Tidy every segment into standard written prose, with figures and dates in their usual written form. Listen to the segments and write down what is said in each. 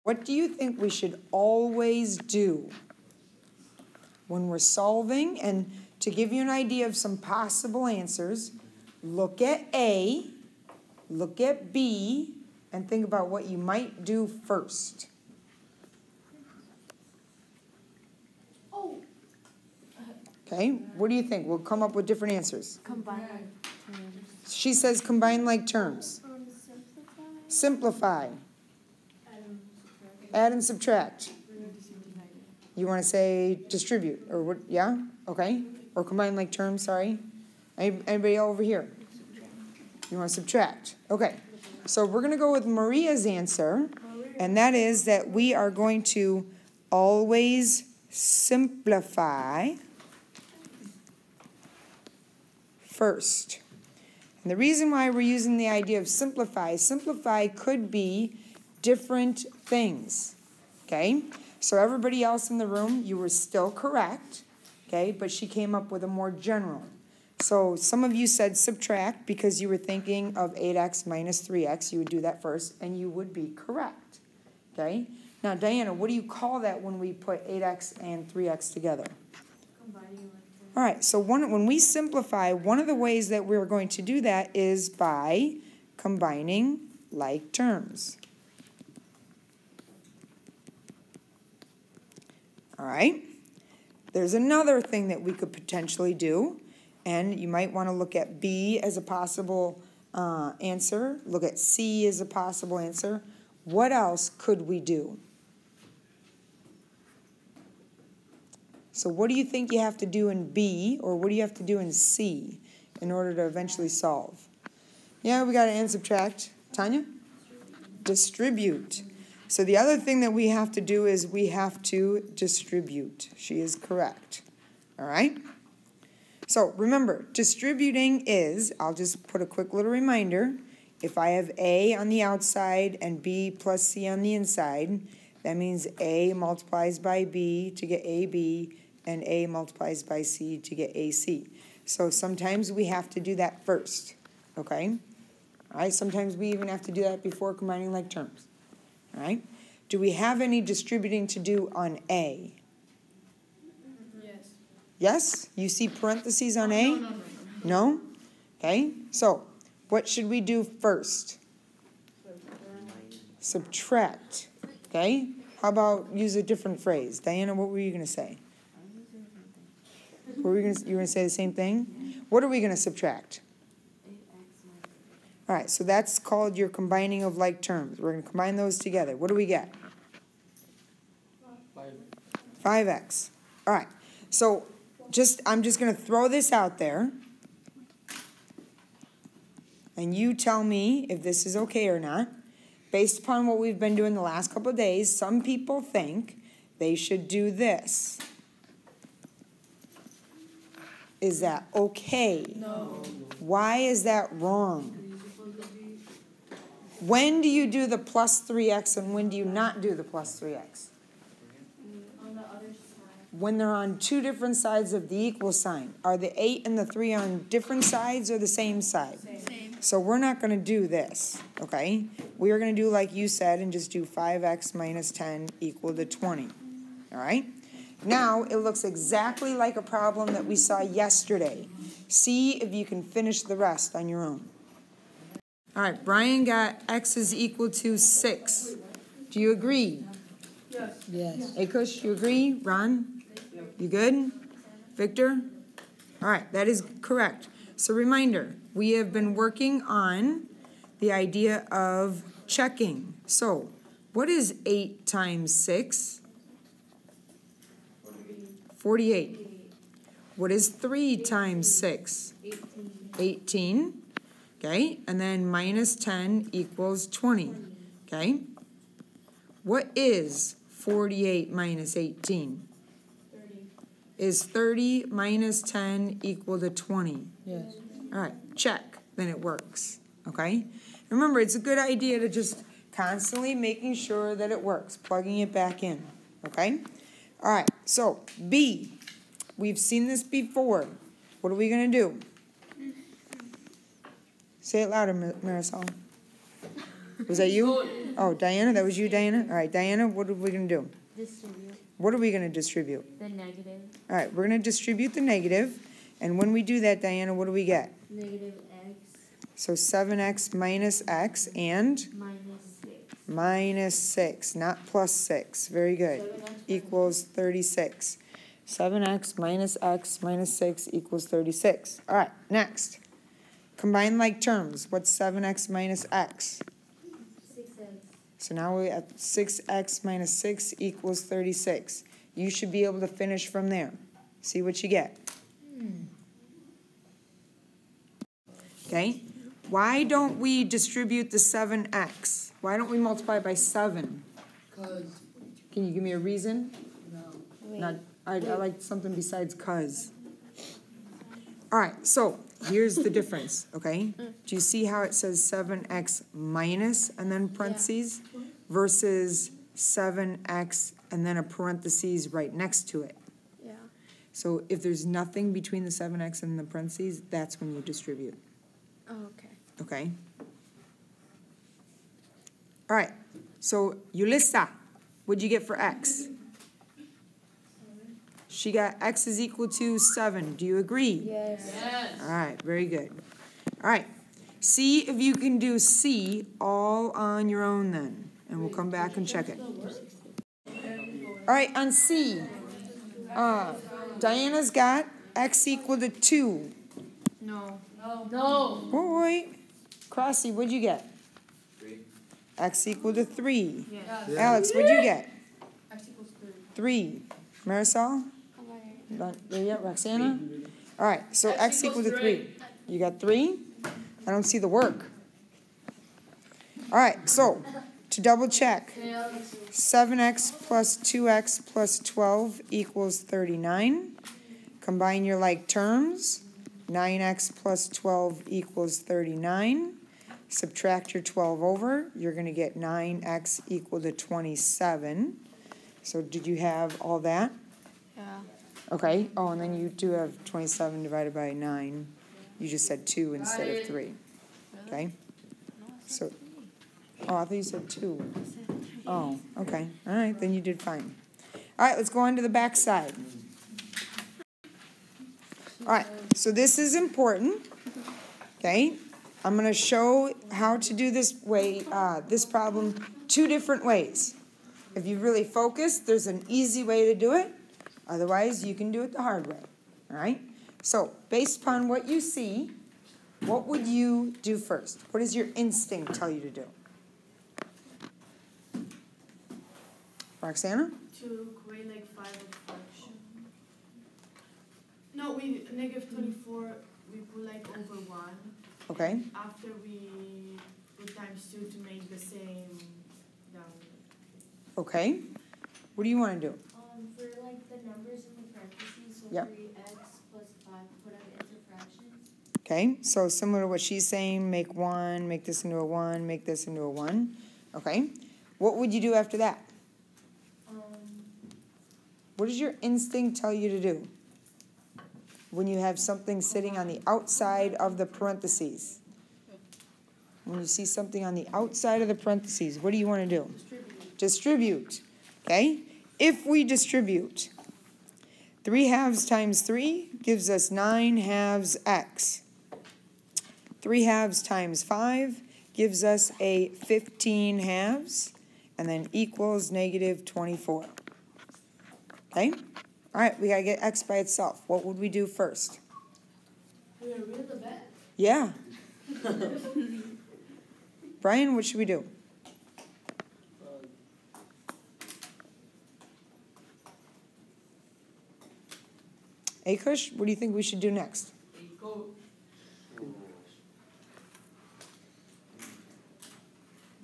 What do you think we should always do when we're solving? And to give you an idea of some possible answers, look at A, look at B, and think about what you might do first. Okay, what do you think? We'll come up with different answers. Combine like terms. She says combine like terms. Simplify. Add and subtract. You want to say distribute or what? Yeah? Okay. Or combine like terms, sorry. Anybody over here? You want to subtract. Okay. So we're going to go with Maria's answer, and that is that we are going to always simplify first. And the reason why we're using the idea of simplify could be different things, okay? So everybody else in the room, you were still correct, okay? But she came up with a more general. So some of you said subtract because you were thinking of 8x minus 3x. You would do that first, and you would be correct, okay? Now, Diana, what do you call that when we put 8x and 3x together? Combining. All right, so when we simplify, one of the ways that we're going to do that is by combining like terms. All right, there's another thing that we could potentially do, and you might want to look at B as a possible answer, look at C as a possible answer. What else could we do? So what do you think you have to do in B, or what do you have to do in C in order to eventually solve? Yeah, we got to add and subtract. Tanya? Distribute. So the other thing that we have to do is we have to distribute. She is correct. All right? So remember, distributing is, I'll just put a quick little reminder, if I have A on the outside and B plus C on the inside, that means A multiplies by B to get AB, and A multiplies by C to get AC. So sometimes we have to do that first, okay? All right, sometimes we even have to do that before combining like terms, all right? Do we have any distributing to do on A? Yes. Yes? You see parentheses on A? No? Okay, so what should we do first? Subtract, okay? How about use a different phrase? Diana, what were you going to say? You were going to say the same thing? What are we going to subtract? All right, so that's called your combining of like terms. We're going to combine those together. What do we get? 5x. All right, so I'm just going to throw this out there. And you tell me if this is okay or not. Based upon what we've been doing the last couple of days, some people think they should do this. Is that okay? No. Why is that wrong? When do you do the plus 3x and when do you not do the plus 3x? On the other side. When they're on two different sides of the equal sign. Are the 8 and the 3 on different sides or the same side? Same. So we're not going to do this, okay? We are going to do like you said and just do 5x minus 10 equal to 20, all right? Now it looks exactly like a problem that we saw yesterday. See if you can finish the rest on your own. All right, Brian got x is equal to 6. Do you agree? Yes. Yes. Hey, Kush, you agree? Ron? You good? Victor? All right, that is correct. So reminder, we have been working on the idea of checking. So what is 8 times 6? 48. What is 3 times 6? 18. Okay, and then minus 10 equals 20. Okay. What is 48 minus 18? 30. Is 30 minus 10 equal to 20? Yes. All right, check. Then it works. Okay? Remember, it's a good idea to just constantly making sure that it works, plugging it back in. Okay? All right, so B. We've seen this before. What are we going to do? Say it louder, Marisol. Was that you? Oh, Diana, that was you, Diana? All right, Diana, what are we going to do? Distribute. What are we going to distribute? The negative. All right, we're going to distribute the negative. And when we do that, Diana, what do we get? Negative x. So 7x minus x and? Minus 6. Minus 6, not plus 6. Very good. Equals 36. 7x minus x minus 6 equals 36. All right, next. Combine like terms. What's 7x minus x? 6x. So now we're at 6x minus 6 equals 36. You should be able to finish from there. See what you get. Okay? Why don't we distribute the 7x? Why don't we multiply by 7? Because, Can you give me a reason? no. Not, I like something besides cuz. All right, so here's the difference, okay? Do you see how it says 7x minus and then parentheses versus 7x and then a parentheses right next to it? Yeah. So if there's nothing between the 7x and the parentheses, that's when you distribute, Oh, okay. okay? All right, so Yulissa, what'd you get for x? She got x is equal to 7. Do you agree? Yes. All right, very good. All right, see if you can do C all on your own then, and we'll come back and check it. All right, on C, Diana's got x equal to 2. No. No. Boy, Crossy, what'd you get? 3. X equal to 3. Yes. Alex, what'd you get? X equals 3. Marisol? Not there yet, Roxana? All right, so x equal to 3. You got 3? I don't see the work. All right, so to double check, 7x plus 2x plus 12 equals 39. Combine your like terms. 9x plus 12 equals 39. Subtract your 12 over. You're going to get 9x equal to 27. So did you have all that? Yeah. Okay. Oh, and then you do have 27 divided by 9. You just said 2 instead of 3. Okay? So, oh, I thought you said 2. Oh, okay. All right, then you did fine. All right, let's go on to the back side. All right, so this is important. Okay? I'm going to show how to do this this problem 2 different ways. If you really focus, there's an easy way to do it. Otherwise, you can do it the hard way. All right? So, based upon what you see, what would you do first? What does your instinct tell you to do? Roxana? To create like 5 fraction. No, we negative 24. We put like over 1. Okay. After we put times 2 to make the same down. Okay. What do you want to do? For like the numbers in the parentheses, so Yep. 3x plus 5, put them into fractions. Okay, so similar to what she's saying, make 1, make this into a 1, make this into a 1. Okay. What would you do after that? What does your instinct tell you to do when you have something sitting on the outside of the parentheses? When you see something on the outside of the parentheses, what do you want to do? Distribute. Okay? If we distribute, 3 halves times 3 gives us 9 halves x. 3 halves times 5 gives us a 15 halves, and then equals negative 24. Okay? All right, we got to get x by itself. What would we do first? We are rid of the bed. Yeah. Brian, what should we do? Akush, what do you think we should do next?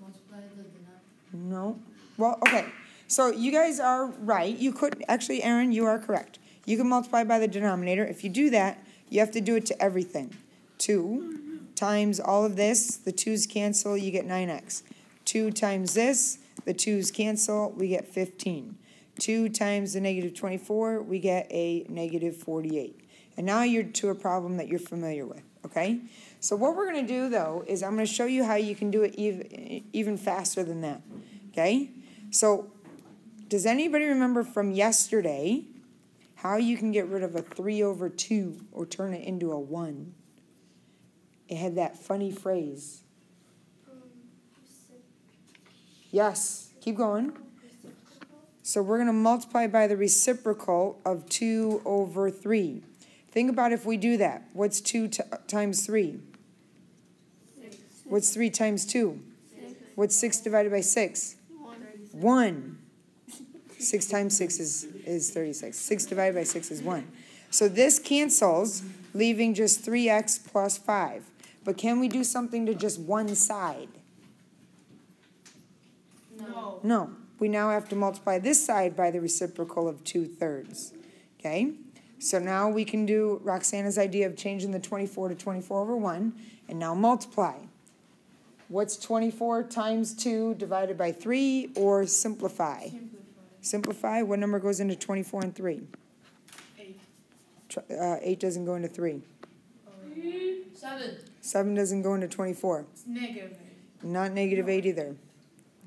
Multiply the denominator. No. Well, okay. So you guys are right. You could, actually, Aaron, you are correct. You can multiply by the denominator. If you do that, you have to do it to everything. 2 times all of this, the 2's cancel, you get 9x. 2 times this, the 2's cancel, we get 15. 2 times the negative 24, we get a negative 48. And now you're to a problem that you're familiar with. okay? So what we're going to do, though, is I'm going to show you how you can do it even faster than that, okay? So does anybody remember from yesterday how you can get rid of a 3/2 or turn it into a 1? It had that funny phrase. Yes, keep going. So we're going to multiply by the reciprocal of 2/3. Think about if we do that. What's 2 times 3? 6. What's 3 times 2? 6. What's 6 divided by 6? 1. 6 times 6 is 36. 6 divided by 6 is 1. So this cancels, leaving just 3x plus 5. But can we do something to just one side? No. No. We now have to multiply this side by the reciprocal of 2/3. Okay? So now we can do Roxana's idea of changing the 24 to 24/1, and now multiply. What's 24 times 2 divided by 3, or simplify? Simplify. What number goes into 24 and 3? 8. 8 doesn't go into 3. 7. 7 doesn't go into 24. It's negative. Not -8 either.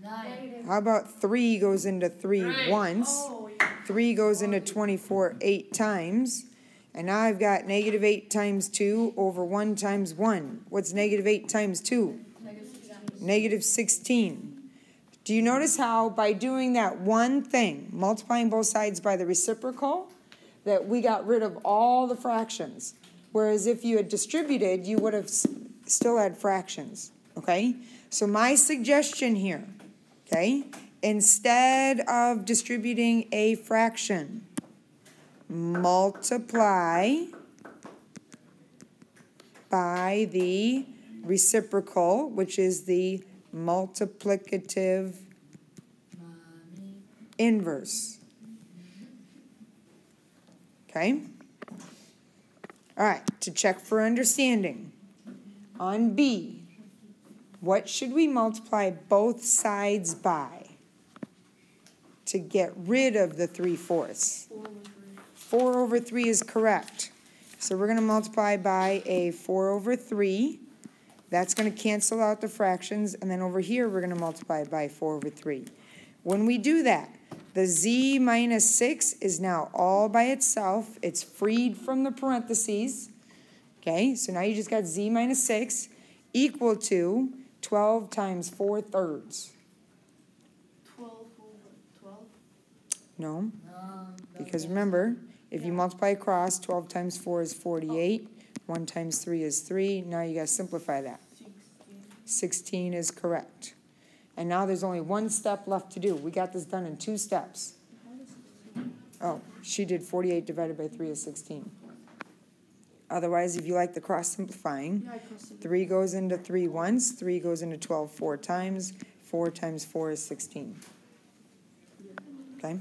9. How about 3 goes into 3 once? Oh, yeah. 3 goes into 24 8 times. And now I've got -8 times 2 over 1 times 1. What's -8 times 2? -16. Do you notice how by doing that one thing, multiplying both sides by the reciprocal, that we got rid of all the fractions? Whereas if you had distributed, you would have still had fractions, okay? So my suggestion here, okay, instead of distributing a fraction, multiply by the reciprocal, which is the multiplicative inverse. Okay? All right, to check for understanding. On B, what should we multiply both sides by to get rid of the 3/4? 4/3 is correct. So we're going to multiply by a 4/3. That's going to cancel out the fractions, and then over here we're going to multiply by 4/3. When we do that, the z minus 6 is now all by itself. It's freed from the parentheses. Okay, so now you just got z minus 6 equal to 12 times 4/3. 12 over 12. No, because remember, if you multiply across, 12 times 4 is 48. 1 times 3 is 3. Now you got to simplify that. 16 is correct. And now there's only one step left to do. We got this done in 2 steps. Oh, she did 48 divided by 3 is 16. Otherwise, if you like the cross simplifying, 3 goes into 3 once, 3 goes into 12 4 times, 4 times 4 is 16. Okay?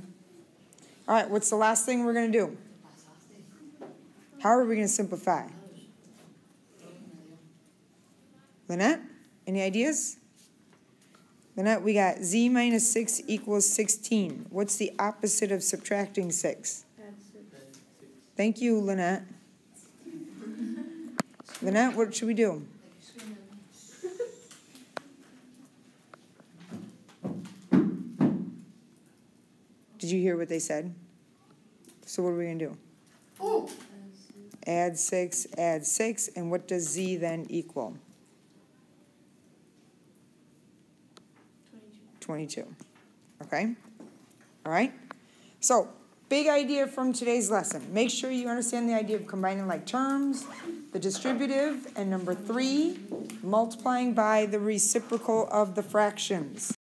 All right, what's the last thing we're going to do? How are we going to simplify? Lynette, any ideas? Lynette, we got z minus 6 equals 16. What's the opposite of subtracting 6? Thank you, Lynette. Lynette, what should we do? Did you hear what they said? So what are we going to do? Oh. Add 6, and what does z then equal? 22. Okay? All right? So, big idea from today's lesson. Make sure you understand the idea of combining like terms, the distributive, and number 3, multiplying by the reciprocal of the fractions.